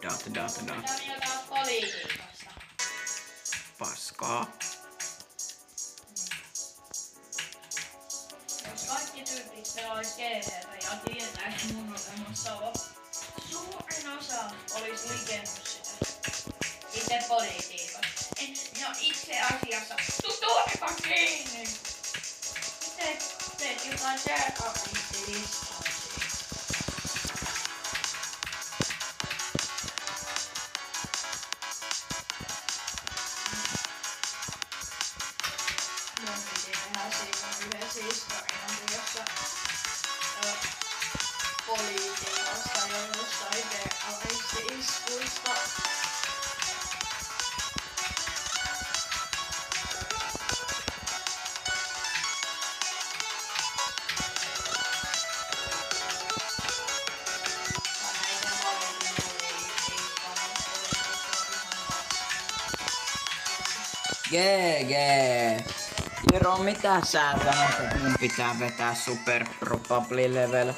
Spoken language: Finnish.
Data. Mitä mieltä oot politiikasta? Paskaa. Jos kaikki tyypit pelais GT:tä ja tietäis mun olemassaolo, suurin osa olis likennut sitä. Itse politiikasta. No itse asiassa, tutuupa kiinni! Miten teet jotain terroristilistaa? Mun piti tehdä siinä yhdessä historiankuvassa politiikasta ja jostain terroristi-iskuista. GG. Jero, mitä sä sanot, että mun pitää vetää Super Pro Bubble level?